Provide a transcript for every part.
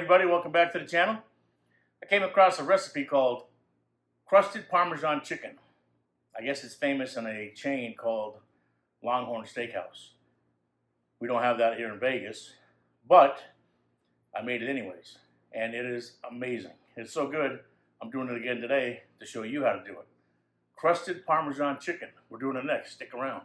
everybody, welcome back to the channel. I came across a recipe called Crusted Parmesan Chicken. I guess it's famous in a chain called Longhorn Steakhouse. We don't have that here in Vegas, but I made it anyways, and it is amazing. It's so good, I'm doing it again today to show you how to do it. Crusted Parmesan Chicken. We're doing it next. Stick around.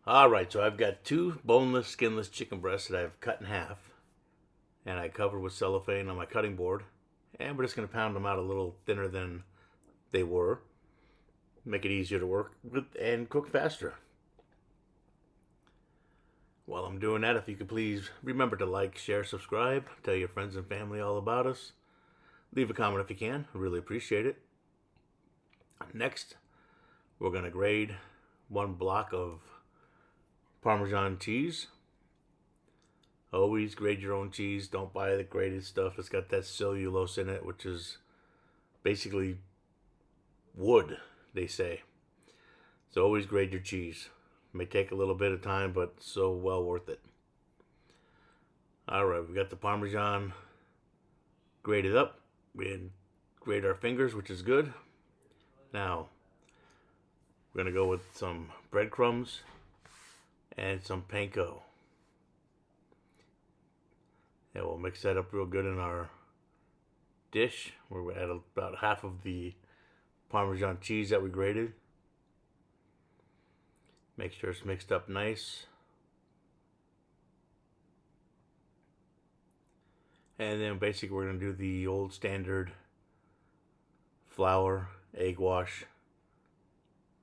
Alright, so I've got two boneless, skinless chicken breasts that I've cut in half. And I covered with cellophane on my cutting board. And we're just going to pound them out a little thinner than they were. Make it easier to work with and cook faster. While I'm doing that, if you could please remember to like, share, subscribe. Tell your friends and family all about us. Leave a comment if you can. I really appreciate it. Next, we're going to grate one block of Parmesan cheese. Always grate your own cheese. Don't buy the grated stuff. It's got that cellulose in it, which is basically wood, they say. So always grate your cheese. It may take a little bit of time, but so well worth it. Alright, we got the Parmesan grated up. We grate our fingers, which is good. Now, we're going to go with some breadcrumbs and some panko. And we'll mix that up real good in our dish. We're going to add about half of the Parmesan cheese that we grated. Make sure it's mixed up nice. And then basically we're going to do the old standard flour, egg wash,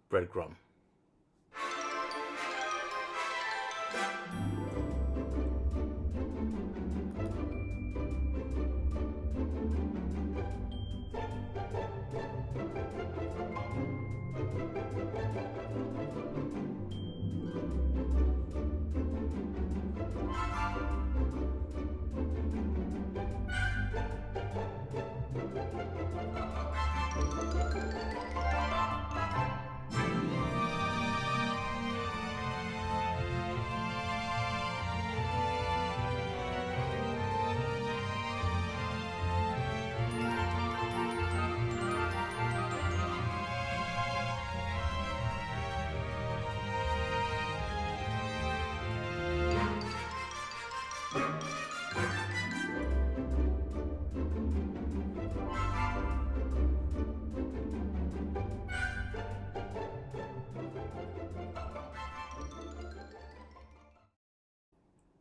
breadcrumb.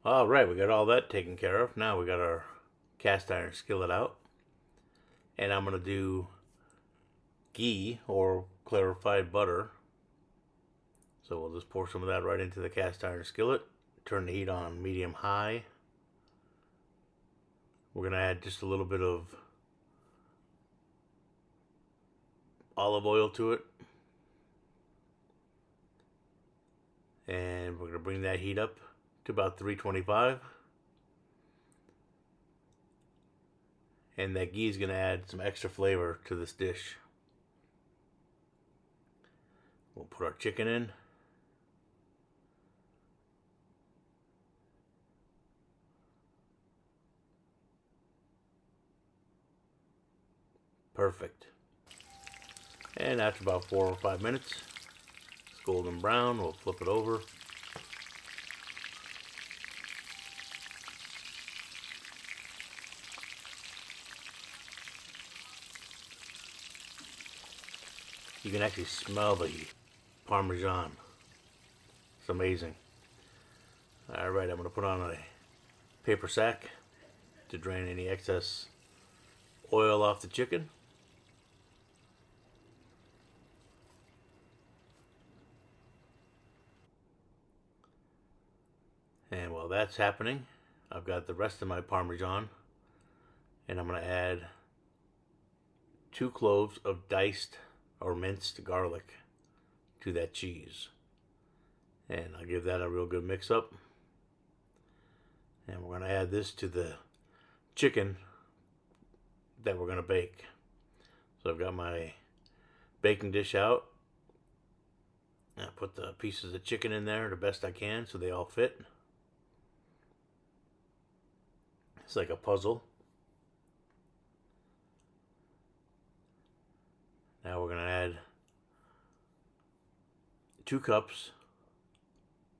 Alright, we got all that taken care of. Now we got our cast iron skillet out. And I'm going to do ghee or clarified butter. So we'll just pour some of that right into the cast iron skillet. Turn the heat on medium high. We're going to add just a little bit of olive oil to it. And we're going to bring that heat up to about 325. And that ghee is going to add some extra flavor to this dish. We'll put our chicken in. Perfect. And after about 4 or 5 minutes, it's golden brown. We'll flip it over. You can actually smell the Parmesan. It's amazing. Alright, I'm going to put on a paper sack to drain any excess oil off the chicken. And while that's happening, I've got the rest of my Parmesan And I'm going to add 2 cloves of diced or minced garlic to that cheese. And I'll give that a real good mix up. And we're going to add this to the chicken that we're going to bake. So I've got my baking dish out. I put the pieces of chicken in there the best I can so they all fit. It's like a puzzle. Now we're going to add 2 cups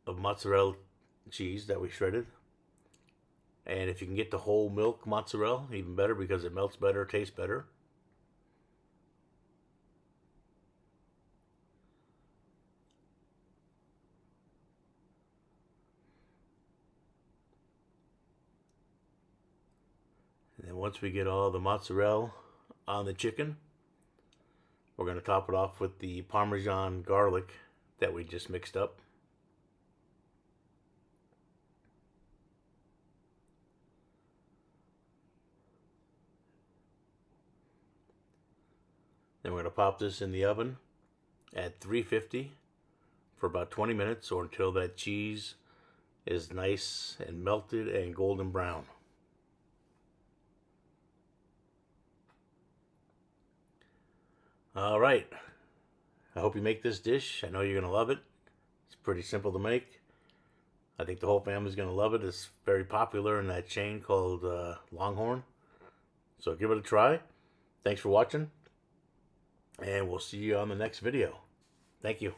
of mozzarella cheese that we shredded. And if you can get the whole milk mozzarella, even better because it melts better, tastes better. And then once we get all the mozzarella on the chicken, we're going to top it off with the Parmesan garlic that we just mixed up. Then we're going to pop this in the oven at 350 for about 20 minutes or until that cheese is nice and melted and golden brown. All right. I hope you make this dish. I know you're going to love it. It's pretty simple to make. I think the whole family's going to love it. It's very popular in that chain called Longhorn. So give it a try. Thanks for watching. And we'll see you on the next video. Thank you.